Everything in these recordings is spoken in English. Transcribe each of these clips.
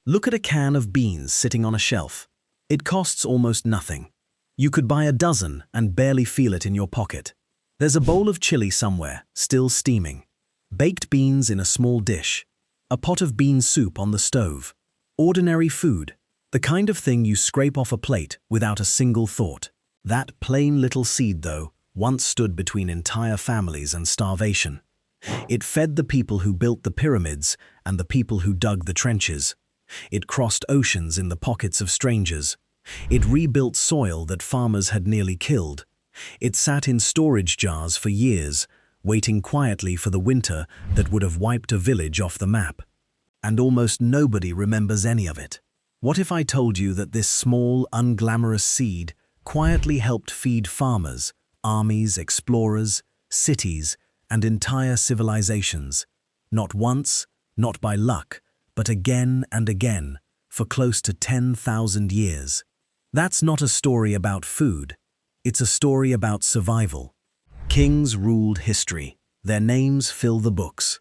Look at a can of beans sitting on a shelf. It costs almost nothing. You could buy a dozen and barely feel it in your pocket. There's a bowl of chili somewhere, still steaming. Baked beans in a small dish. A pot of bean soup on the stove. Ordinary food. The kind of thing you scrape off a plate without a single thought. That plain little seed, though, once stood between entire families and starvation. It fed the people who built the pyramids and the people who dug the trenches. It crossed oceans in the pockets of strangers. It rebuilt soil that farmers had nearly killed. It sat in storage jars for years, waiting quietly for the winter that would have wiped a village off the map. And almost nobody remembers any of it. What if I told you that this small, unglamorous seed quietly helped feed farmers, armies, explorers, cities, and entire civilizations? Not once, not by luck, but again and again, for close to 10,000 years. That's not a story about food. It's a story about survival. Kings ruled history. Their names fill the books.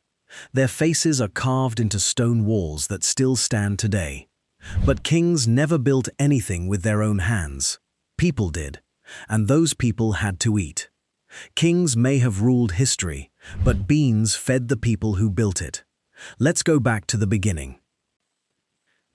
Their faces are carved into stone walls that still stand today. But kings never built anything with their own hands. People did, and those people had to eat. Kings may have ruled history, but beans fed the people who built it. Let's go back to the beginning.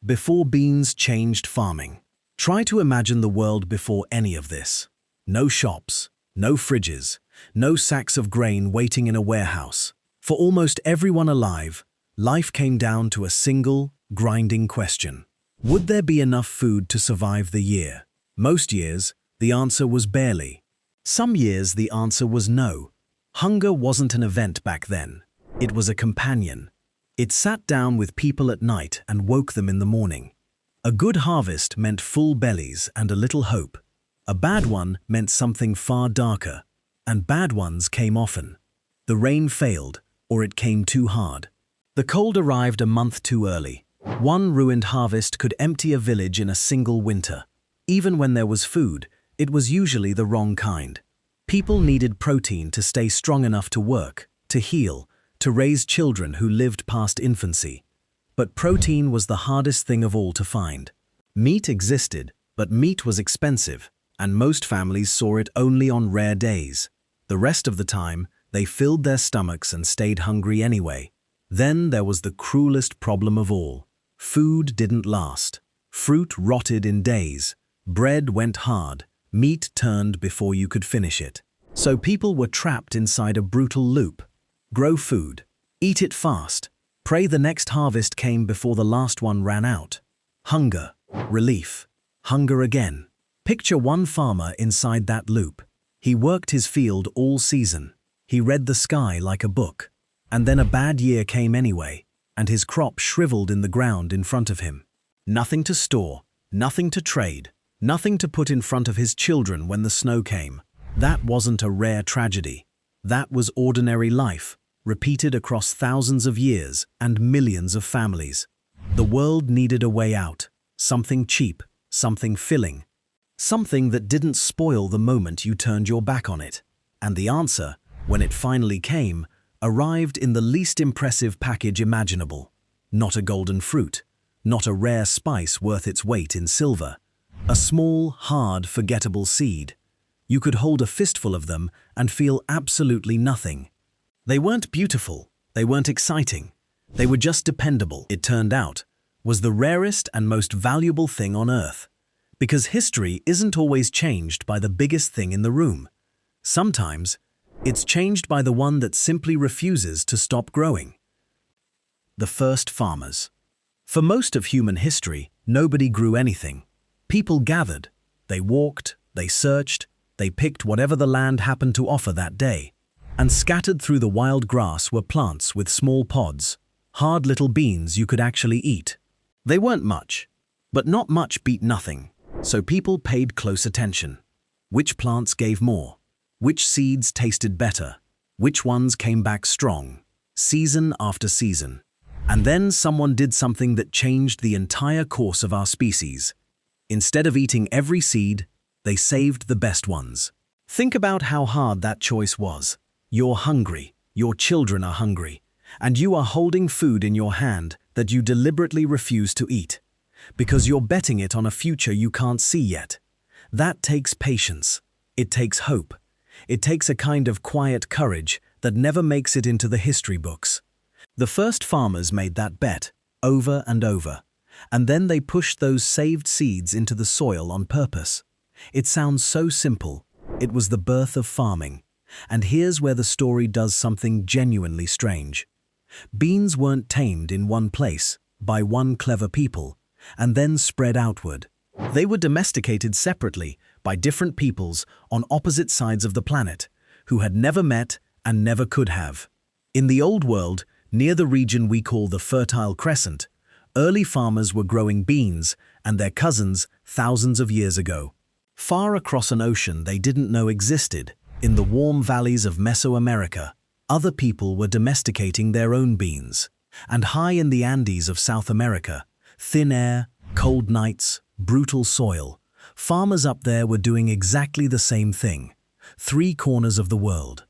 Before beans changed farming. Try to imagine the world before any of this. No shops, no fridges, no sacks of grain waiting in a warehouse. For almost everyone alive, life came down to a single, grinding question. Would there be enough food to survive the year? Most years, the answer was barely. Some years, the answer was no. Hunger wasn't an event back then. It was a companion. It sat down with people at night and woke them in the morning. A good harvest meant full bellies and a little hope. A bad one meant something far darker, and bad ones came often. The rain failed, or it came too hard. The cold arrived a month too early. One ruined harvest could empty a village in a single winter. Even when there was food, it was usually the wrong kind. People needed protein to stay strong enough to work, to heal, to raise children who lived past infancy. But protein was the hardest thing of all to find. Meat existed, but meat was expensive, and most families saw it only on rare days. The rest of the time, they filled their stomachs and stayed hungry anyway. Then there was the cruelest problem of all. Food didn't last. Fruit rotted in days. Bread went hard. Meat turned before you could finish it. So people were trapped inside a brutal loop. Grow food. Eat it fast. Pray the next harvest came before the last one ran out. Hunger. Relief. Hunger again. Picture one farmer inside that loop. He worked his field all season. He read the sky like a book. And then a bad year came anyway, and his crop shriveled in the ground in front of him. Nothing to store, nothing to trade, nothing to put in front of his children when the snow came. That wasn't a rare tragedy. That was ordinary life, repeated across thousands of years and millions of families. The world needed a way out, something cheap, something filling, something that didn't spoil the moment you turned your back on it. And the answer, when it finally came, arrived in the least impressive package imaginable. Not a golden fruit, not a rare spice worth its weight in silver. A small, hard, forgettable seed. You could hold a fistful of them and feel absolutely nothing. They weren't beautiful, they weren't exciting, they were just dependable. It turned out, was the rarest and most valuable thing on earth. Because history isn't always changed by the biggest thing in the room. Sometimes, it's changed by the one that simply refuses to stop growing. The first farmers. For most of human history, nobody grew anything. People gathered, they walked, they searched, they picked whatever the land happened to offer that day. And scattered through the wild grass were plants with small pods, hard little beans you could actually eat. They weren't much, but not much beat nothing, so people paid close attention. Which plants gave more? Which seeds tasted better? Which ones came back strong? Season after season. And then someone did something that changed the entire course of our species. Instead of eating every seed, they saved the best ones. Think about how hard that choice was. You're hungry, your children are hungry, and you are holding food in your hand that you deliberately refuse to eat, because you're betting it on a future you can't see yet. That takes patience. It takes hope. It takes a kind of quiet courage that never makes it into the history books. The first farmers made that bet, over and over, and then they pushed those saved seeds into the soil on purpose. It sounds so simple. It was the birth of farming. And here's where the story does something genuinely strange. Beans weren't tamed in one place, by one clever people, and then spread outward. They were domesticated separately by different peoples on opposite sides of the planet, who had never met and never could have. In the Old World, near the region we call the Fertile Crescent, early farmers were growing beans and their cousins thousands of years ago. Far across an ocean they didn't know existed, in the warm valleys of Mesoamerica, other people were domesticating their own beans. And high in the Andes of South America, thin air, cold nights, brutal soil, farmers up there were doing exactly the same thing. 3 corners of the world.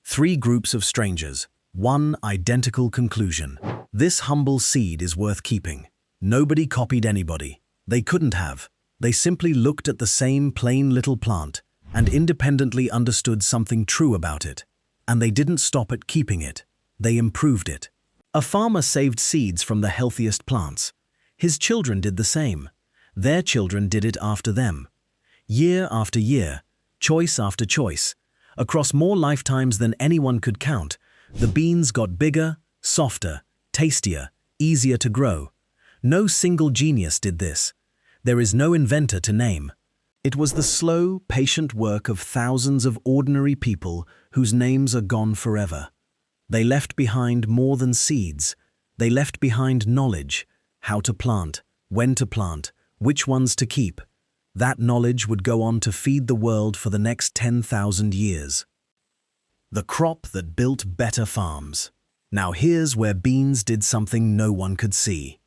3 groups of strangers, one identical conclusion. This humble seed is worth keeping. Nobody copied anybody. They couldn't have. They simply looked at the same plain little plant and independently understood something true about it. And they didn't stop at keeping it. They improved it. A farmer saved seeds from the healthiest plants. His children did the same. Their children did it after them. Year after year, choice after choice, across more lifetimes than anyone could count, the beans got bigger, softer, tastier, easier to grow. No single genius did this. There is no inventor to name. It was the slow, patient work of thousands of ordinary people whose names are gone forever. They left behind more than seeds. They left behind knowledge, how to plant, when to plant, which ones to keep. That knowledge would go on to feed the world for the next 10,000 years. The crop that built better farms. Now here's where beans did something no one could see.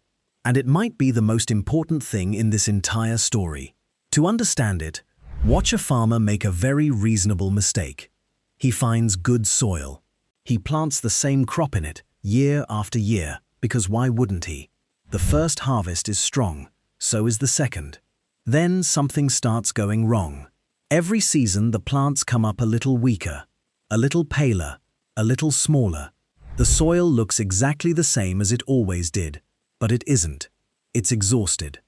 And it might be the most important thing in this entire story. To understand it, watch a farmer make a very reasonable mistake. He finds good soil. He plants the same crop in it, year after year, because why wouldn't he? The first harvest is strong, so is the second. Then something starts going wrong. Every season the plants come up a little weaker, a little paler, a little smaller. The soil looks exactly the same as it always did, but it isn't. It's exhausted.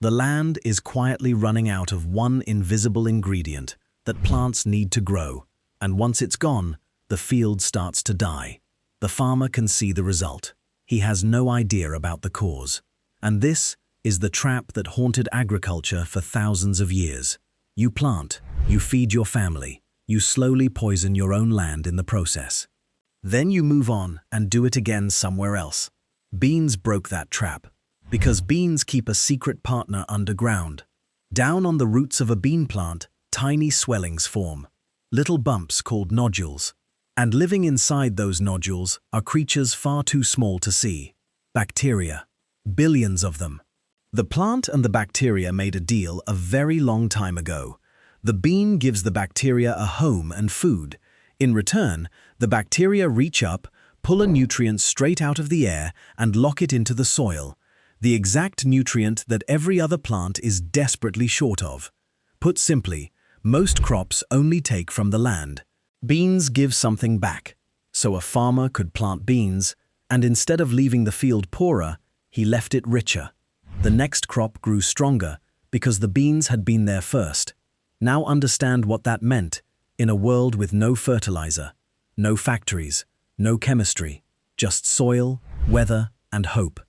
The land is quietly running out of one invisible ingredient that plants need to grow, and once it's gone, the field starts to die. The farmer can see the result. He has no idea about the cause. And this is the trap that haunted agriculture for thousands of years. You plant, you feed your family, you slowly poison your own land in the process. Then you move on and do it again somewhere else. Beans broke that trap, because beans keep a secret partner underground. Down on the roots of a bean plant, tiny swellings form, little bumps called nodules. And living inside those nodules are creatures far too small to see. Bacteria. Billions of them. The plant and the bacteria made a deal a very long time ago. The bean gives the bacteria a home and food. In return, the bacteria reach up, pull a nutrient straight out of the air and lock it into the soil, the exact nutrient that every other plant is desperately short of. Put simply, most crops only take from the land. Beans give something back. So a farmer could plant beans, and instead of leaving the field poorer, he left it richer. The next crop grew stronger because the beans had been there first. Now understand what that meant in a world with no fertilizer, no factories, no chemistry, just soil, weather, and hope.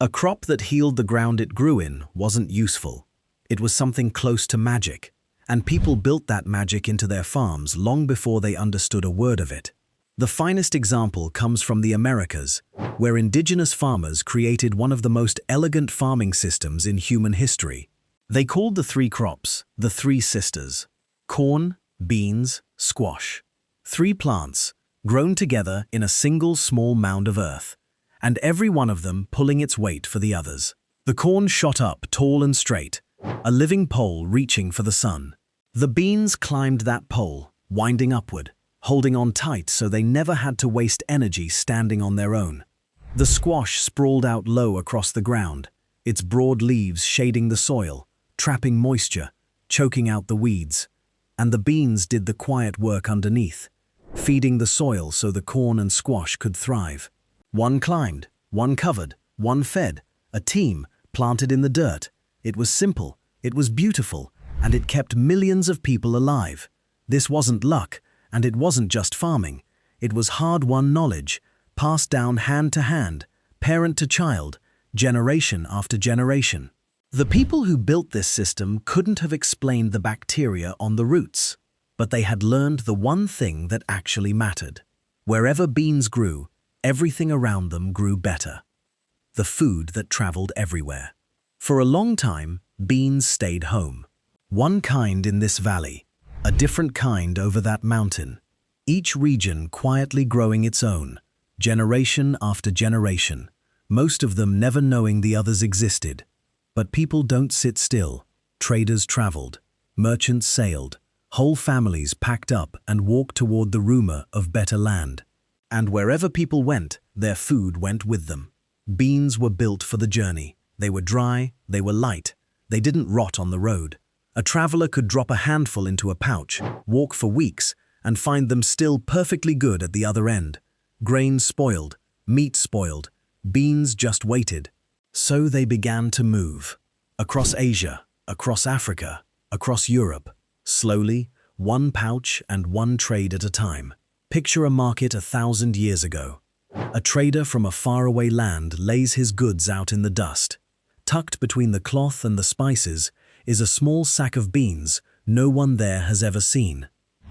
A crop that healed the ground it grew in wasn't useful. It was something close to magic, and people built that magic into their farms long before they understood a word of it. The finest example comes from the Americas, where indigenous farmers created one of the most elegant farming systems in human history. They called the 3 crops the 3 sisters: corn, beans, squash. 3 plants, grown together in a single small mound of earth, and every one of them pulling its weight for the others. The corn shot up tall and straight, a living pole reaching for the sun. The beans climbed that pole, winding upward, holding on tight so they never had to waste energy standing on their own. The squash sprawled out low across the ground, its broad leaves shading the soil, trapping moisture, choking out the weeds. And the beans did the quiet work underneath, feeding the soil so the corn and squash could thrive. One climbed, one covered, one fed, a team planted in the dirt. It was simple, it was beautiful, and it kept millions of people alive. This wasn't luck, and it wasn't just farming. It was hard-won knowledge, passed down hand to hand, parent to child, generation after generation. The people who built this system couldn't have explained the bacteria on the roots, but they had learned the one thing that actually mattered. Wherever beans grew, everything around them grew better. The food that traveled everywhere. For a long time, beans stayed home. One kind in this valley, a different kind over that mountain. Each region quietly growing its own, generation after generation, most of them never knowing the others existed. But people don't sit still. Traders traveled, merchants sailed, whole families packed up and walked toward the rumor of better land. And wherever people went, their food went with them. Beans were built for the journey. They were dry, they were light, they didn't rot on the road. A traveler could drop a handful into a pouch, walk for weeks, and find them still perfectly good at the other end. Grain spoiled, meat spoiled, beans just waited. So they began to move. Across Asia, across Africa, across Europe. Slowly, one pouch and one trade at a time. Picture a market 1,000 years ago. A trader from a faraway land lays his goods out in the dust. Tucked between the cloth and the spices is a small sack of beans no one there has ever seen.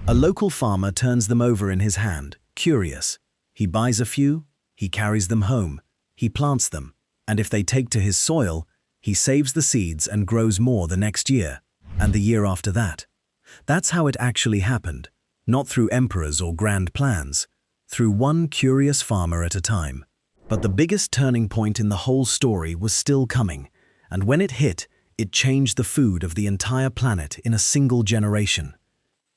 A local farmer turns them over in his hand, curious. He buys a few, he carries them home, he plants them, and if they take to his soil, he saves the seeds and grows more the next year, and the year after that. That's how it actually happened, not through emperors or grand plans, through one curious farmer at a time. But the biggest turning point in the whole story was still coming, and when it hit, it changed the food of the entire planet in a single generation.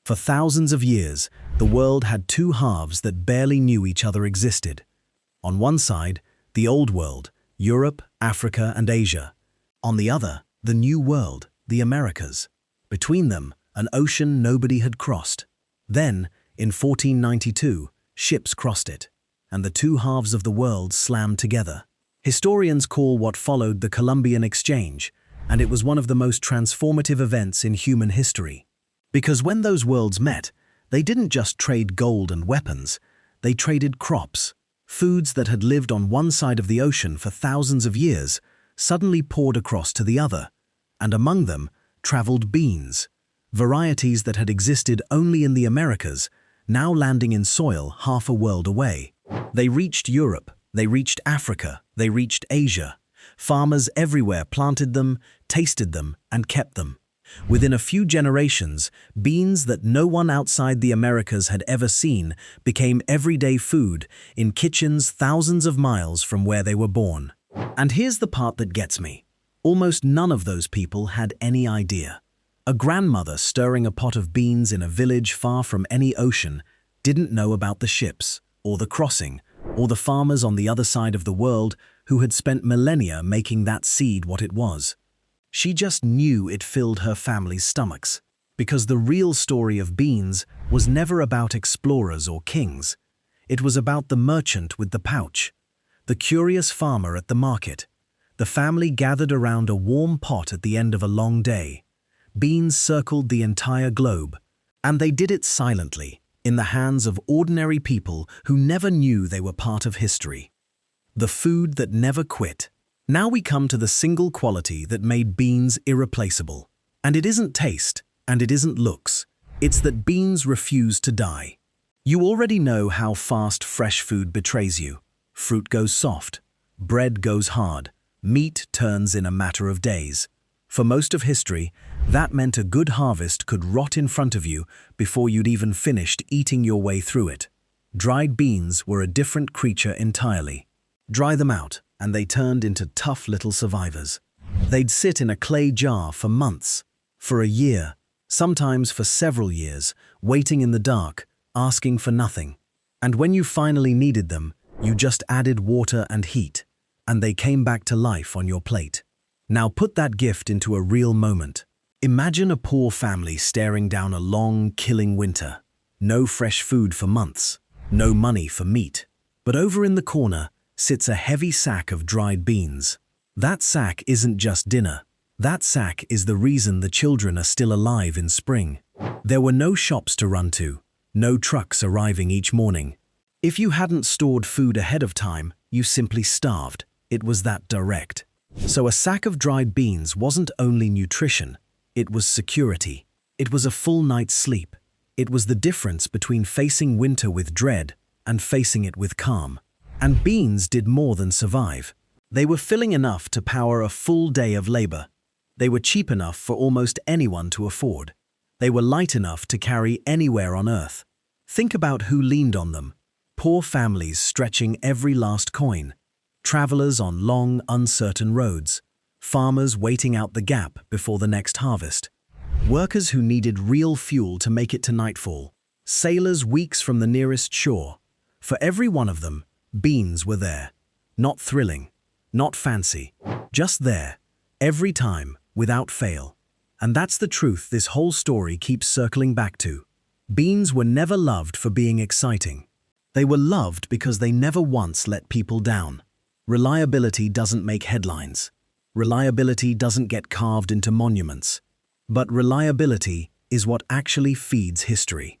For thousands of years, the world had two halves that barely knew each other existed. On one side, the Old World, Europe, Africa, and Asia. On the other, the New World, the Americas. Between them, an ocean nobody had crossed. Then, in 1492, ships crossed it, and the two halves of the world slammed together. Historians call what followed the Columbian Exchange, and it was one of the most transformative events in human history. Because when those worlds met, they didn't just trade gold and weapons, they traded crops. Foods that had lived on one side of the ocean for thousands of years suddenly poured across to the other, and among them traveled beans, varieties that had existed only in the Americas, now landing in soil half a world away. They reached Europe, they reached Africa, they reached Asia. Farmers everywhere planted them, tasted them, and kept them. Within a few generations, beans that no one outside the Americas had ever seen became everyday food in kitchens thousands of miles from where they were born. And here's the part that gets me. Almost none of those people had any idea. A grandmother stirring a pot of beans in a village far from any ocean didn't know about the ships, or the crossing, or the farmers on the other side of the world who had spent millennia making that seed what it was. She just knew it filled her family's stomachs, because the real story of beans was never about explorers or kings. It was about the merchant with the pouch, the curious farmer at the market, the family gathered around a warm pot at the end of a long day. Beans circled the entire globe, and they did it silently, in the hands of ordinary people who never knew they were part of history. The food that never quit. Now we come to the single quality that made beans irreplaceable. And it isn't taste, and it isn't looks. It's that beans refuse to die. You already know how fast fresh food betrays you. Fruit goes soft, bread goes hard, meat turns in a matter of days. For most of history, that meant a good harvest could rot in front of you before you'd even finished eating your way through it. Dried beans were a different creature entirely. Dry them out, and they turned into tough little survivors. They'd sit in a clay jar for months, for a year, sometimes for several years, waiting in the dark, asking for nothing. And when you finally needed them, You just added water and heat, and they came back to life on your plate. Now put that gift into a real moment. Imagine a poor family staring down a long, killing winter. No fresh food for months, no money for meat. But over in the corner sits a heavy sack of dried beans. That sack isn't just dinner. That sack is the reason the children are still alive in spring. There were no shops to run to, no trucks arriving each morning. If you hadn't stored food ahead of time, you simply starved. It was that direct. So a sack of dried beans wasn't only nutrition, it was security. It was a full night's sleep. It was the difference between facing winter with dread and facing it with calm. And beans did more than survive. They were filling enough to power a full day of labor. They were cheap enough for almost anyone to afford. They were light enough to carry anywhere on earth. Think about who leaned on them. Poor families stretching every last coin. Travelers on long, uncertain roads. Farmers waiting out the gap before the next harvest. Workers who needed real fuel to make it to nightfall. Sailors weeks from the nearest shore. For every one of them, beans were there. Not thrilling, not fancy, just there, every time, without fail. And that's the truth this whole story keeps circling back to. Beans were never loved for being exciting. They were loved because they never once let people down. Reliability doesn't make headlines. Reliability doesn't get carved into monuments. But reliability is what actually feeds history.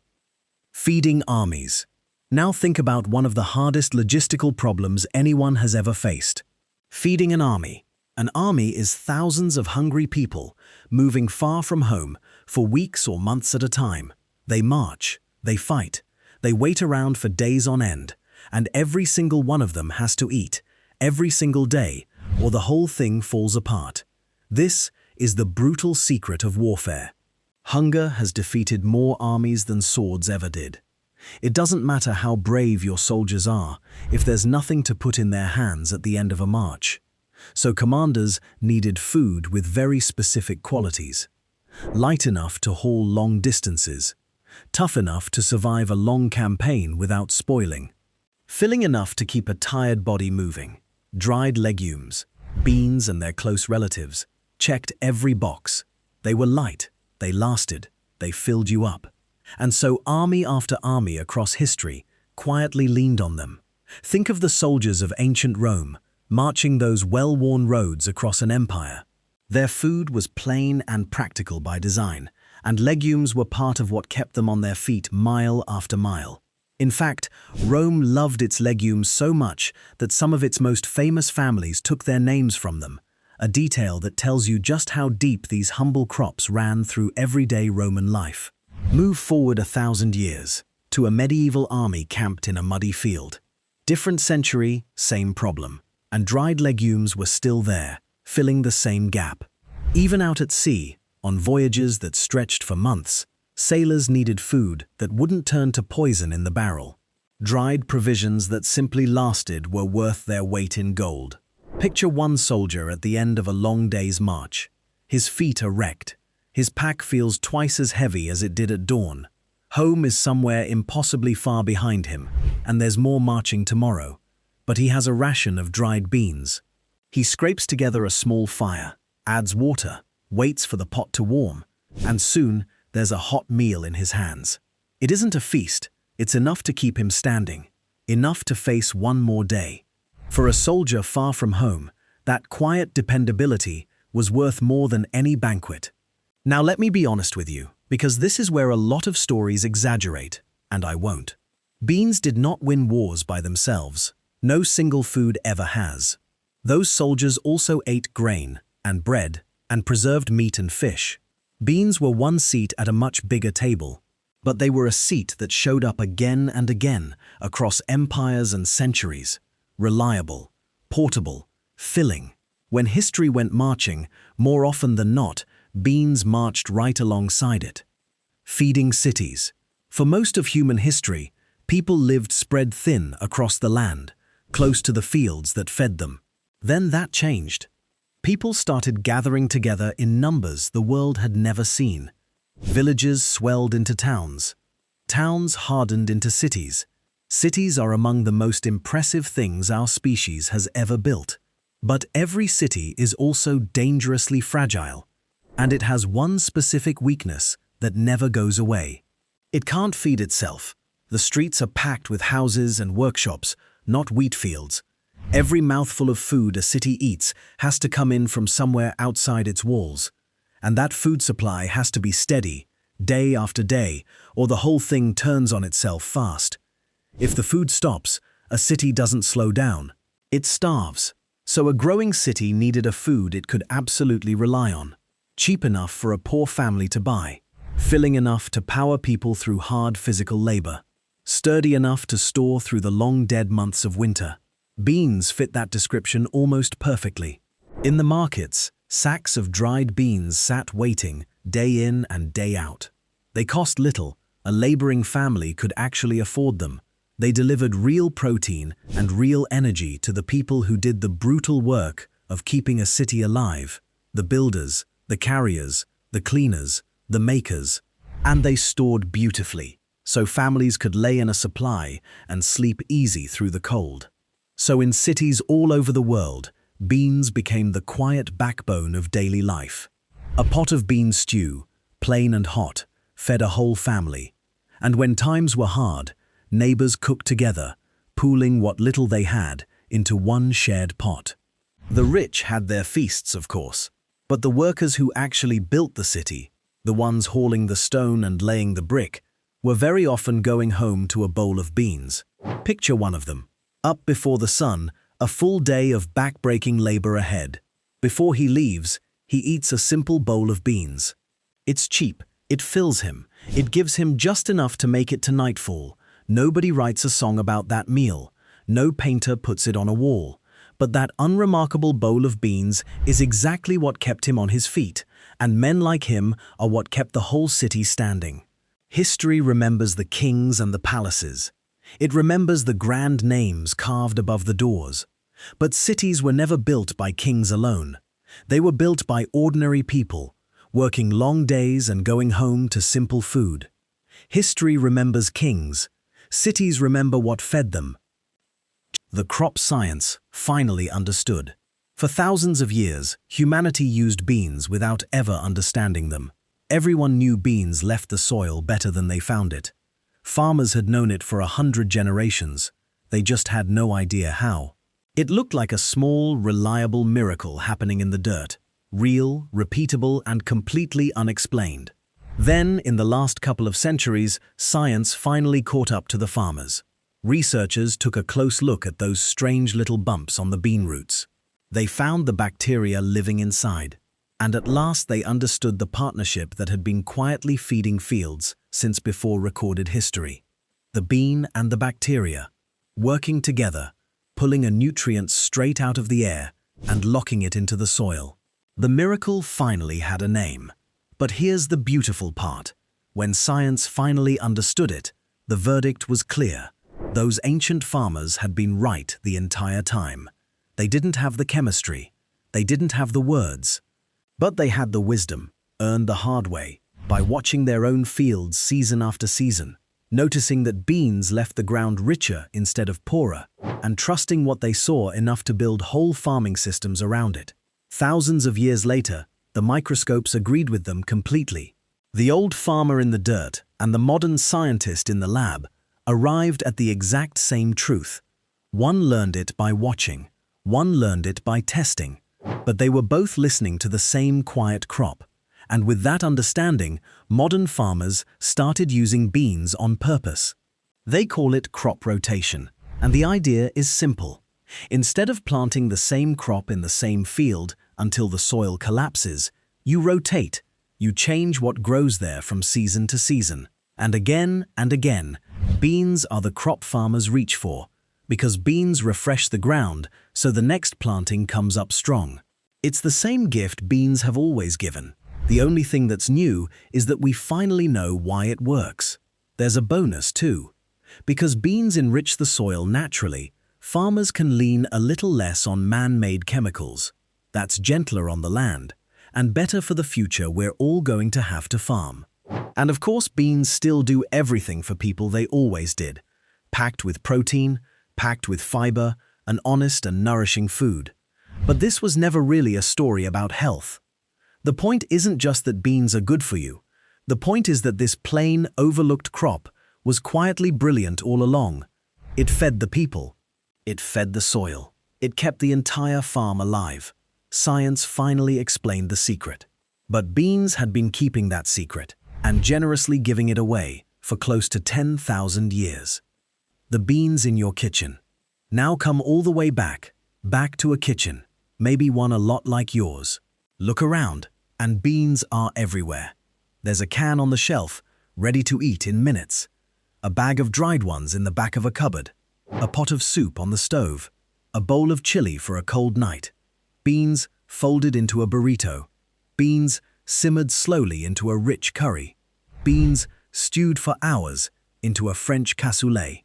Feeding armies. Now think about one of the hardest logistical problems anyone has ever faced. Feeding an army. An army is thousands of hungry people moving far from home for weeks or months at a time. They march, they fight, they wait around for days on end, and every single one of them has to eat, every single day, or the whole thing falls apart. This is the brutal secret of warfare. Hunger has defeated more armies than swords ever did. It doesn't matter how brave your soldiers are if there's nothing to put in their hands at the end of a march. So commanders needed food with very specific qualities. Light enough to haul long distances, tough enough to survive a long campaign without spoiling, filling enough to keep a tired body moving. Dried legumes, beans and their close relatives, checked every box. They were light, they lasted, they filled you up. And so army after army across history quietly leaned on them. Think of the soldiers of ancient Rome, marching those well-worn roads across an empire. Their food was plain and practical by design, and legumes were part of what kept them on their feet mile after mile. In fact, Rome loved its legumes so much that some of its most famous families took their names from them, a detail that tells you just how deep these humble crops ran through everyday Roman life. Move forward 1,000 years, to a medieval army camped in a muddy field. Different century, same problem. And dried legumes were still there, filling the same gap. Even out at sea, on voyages that stretched for months, sailors needed food that wouldn't turn to poison in the barrel. Dried provisions that simply lasted were worth their weight in gold. Picture one soldier at the end of a long day's march. His feet are wrecked. His pack feels twice as heavy as it did at dawn. Home is somewhere impossibly far behind him, and there's more marching tomorrow. But he has a ration of dried beans. He scrapes together a small fire, adds water, waits for the pot to warm, and soon there's a hot meal in his hands. It isn't a feast, it's enough to keep him standing, enough to face one more day. For a soldier far from home, that quiet dependability was worth more than any banquet. Now let me be honest with you, because this is where a lot of stories exaggerate, and I won't. Beans did not win wars by themselves. No single food ever has. Those soldiers also ate grain and bread and preserved meat and fish. Beans were one seat at a much bigger table, but they were a seat that showed up again and again across empires and centuries. Reliable, portable, filling. When history went marching, more often than not, beans marched right alongside it. Feeding cities. For most of human history, people lived spread thin across the land, close to the fields that fed them. Then that changed. People started gathering together in numbers the world had never seen. Villages swelled into towns. Towns hardened into cities. Cities are among the most impressive things our species has ever built. But every city is also dangerously fragile, and it has one specific weakness that never goes away. It can't feed itself. The streets are packed with houses and workshops, not wheat fields. Every mouthful of food a city eats has to come in from somewhere outside its walls. And that food supply has to be steady, day after day, or the whole thing turns on itself fast. If the food stops, a city doesn't slow down. It starves. So a growing city needed a food it could absolutely rely on, cheap enough for a poor family to buy, filling enough to power people through hard physical labor, sturdy enough to store through the long dead months of winter. Beans fit that description almost perfectly. In the markets, sacks of dried beans sat waiting, day in and day out. They cost little. A laboring family could actually afford them. They delivered real protein and real energy to the people who did the brutal work of keeping a city alive: the builders, the carriers, the cleaners, the makers. And they stored beautifully, so families could lay in a supply and sleep easy through the cold. So in cities all over the world, beans became the quiet backbone of daily life. A pot of bean stew, plain and hot, fed a whole family. And when times were hard, neighbors cooked together, pooling what little they had into one shared pot. The rich had their feasts, of course, but the workers who actually built the city, the ones hauling the stone and laying the brick, were very often going home to a bowl of beans. Picture one of them, up before the sun, a full day of back-breaking labor ahead. Before he leaves, he eats a simple bowl of beans. It's cheap, it fills him, it gives him just enough to make it to nightfall. Nobody writes a song about that meal, no painter puts it on a wall, but that unremarkable bowl of beans is exactly what kept him on his feet, and men like him are what kept the whole city standing. History remembers the kings and the palaces. It remembers the grand names carved above the doors. But cities were never built by kings alone. They were built by ordinary people, working long days and going home to simple food. History remembers kings. Cities remember what fed them. The crop science finally understood. For thousands of years, humanity used beans without ever understanding them. Everyone knew beans left the soil better than they found it. Farmers had known it for 100 generations. They just had no idea how. It looked like a small, reliable miracle happening in the dirt, real, repeatable, and completely unexplained. Then, in the last couple of centuries, science finally caught up to the farmers. Researchers took a close look at those strange little bumps on the bean roots. They found the bacteria living inside, and at last they understood the partnership that had been quietly feeding fields since before recorded history. The bean and the bacteria, working together, pulling a nutrient straight out of the air and locking it into the soil. The miracle finally had a name. But here's the beautiful part. When science finally understood it, the verdict was clear. Those ancient farmers had been right the entire time. They didn't have the chemistry. They didn't have the words. But they had the wisdom, earned the hard way, by watching their own fields season after season, noticing that beans left the ground richer instead of poorer, and trusting what they saw enough to build whole farming systems around it. Thousands of years later, the microscopes agreed with them completely. The old farmer in the dirt and the modern scientist in the lab arrived at the exact same truth. One learned it by watching, one learned it by testing, but they were both listening to the same quiet crop. And with that understanding, modern farmers started using beans on purpose. They call it crop rotation, and the idea is simple. Instead of planting the same crop in the same field until the soil collapses, you rotate. You change what grows there from season to season. And again, beans are the crop farmers reach for, because beans refresh the ground so the next planting comes up strong. It's the same gift beans have always given. The only thing that's new is that we finally know why it works. There's a bonus too. Because beans enrich the soil naturally, farmers can lean a little less on man-made chemicals. That's gentler on the land, and better for the future we're all going to have to farm. And of course, beans still do everything for people they always did. packed with protein, packed with fiber, an honest and nourishing food. But this was never really a story about health. The point isn't just that beans are good for you. The point is that this plain, overlooked crop was quietly brilliant all along. It fed the people. It fed the soil. It kept the entire farm alive. Science finally explained the secret. But beans had been keeping that secret and generously giving it away for close to 10,000 years. The beans in your kitchen. Now come all the way back to a kitchen, maybe one a lot like yours. Look around, and beans are everywhere. There's a can on the shelf, ready to eat in minutes. A bag of dried ones in the back of a cupboard. A pot of soup on the stove. A bowl of chili for a cold night. Beans folded into a burrito. Beans simmered slowly into a rich curry. Beans stewed for hours into a French cassoulet.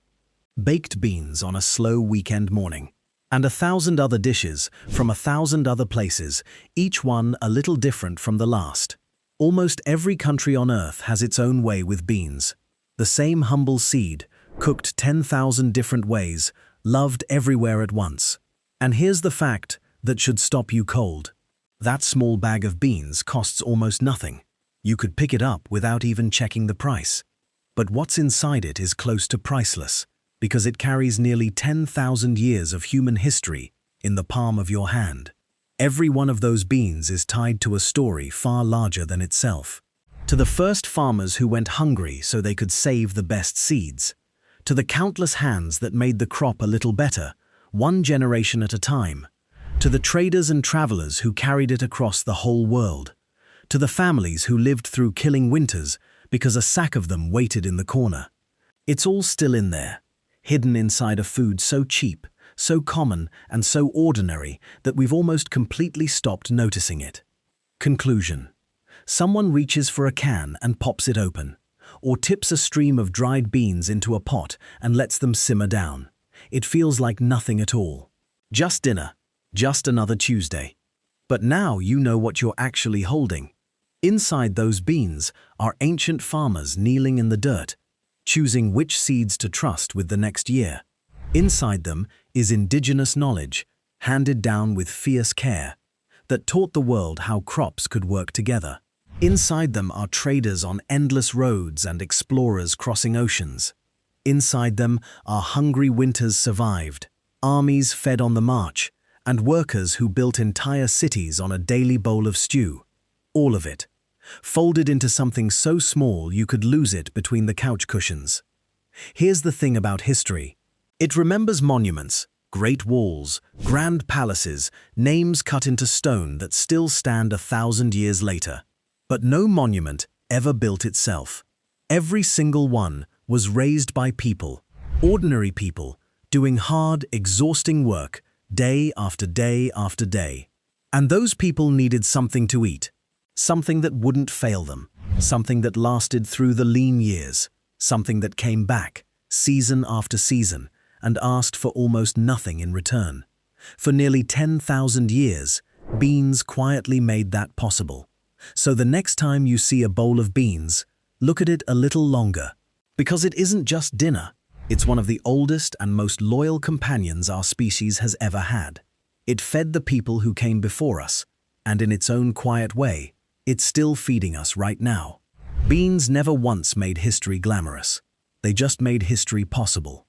Baked beans on a slow weekend morning. And 1,000 other dishes from 1,000 other places, each one a little different from the last. Almost every country on earth has its own way with beans. The same humble seed, cooked 10,000 different ways, loved everywhere at once. And here's the fact that should stop you cold. That small bag of beans costs almost nothing. You could pick it up without even checking the price. But what's inside it is close to priceless, because it carries nearly 10,000 years of human history in the palm of your hand. Every one of those beans is tied to a story far larger than itself. To the first farmers who went hungry so they could save the best seeds. To the countless hands that made the crop a little better, one generation at a time. To the traders and travelers who carried it across the whole world. To the families who lived through killing winters because a sack of them waited in the corner. It's all still in there, hidden inside a food so cheap, so common, and so ordinary that we've almost completely stopped noticing it. Conclusion. Someone reaches for a can and pops it open, or tips a stream of dried beans into a pot and lets them simmer down. It feels like nothing at all. Just dinner, just another Tuesday. But now you know what you're actually holding. Inside those beans are ancient farmers kneeling in the dirt, choosing which seeds to trust with the next year. Inside them is indigenous knowledge, handed down with fierce care, that taught the world how crops could work together. Inside them are traders on endless roads and explorers crossing oceans. Inside them are hungry winters survived, armies fed on the march, and workers who built entire cities on a daily bowl of stew. All of it, folded into something so small you could lose it between the couch cushions. Here's the thing about history. It remembers monuments, great walls, grand palaces, names cut into stone that still stand 1,000 years later. But no monument ever built itself. Every single one was raised by people, ordinary people, doing hard, exhausting work, day after day after day. And those people needed something to eat, something that wouldn't fail them, something that lasted through the lean years, something that came back, season after season, and asked for almost nothing in return. For nearly 10,000 years, beans quietly made that possible. So the next time you see a bowl of beans, look at it a little longer, because it isn't just dinner. It's one of the oldest and most loyal companions our species has ever had. It fed the people who came before us, and in its own quiet way, it's still feeding us right now. Beans never once made history glamorous. They just made history possible.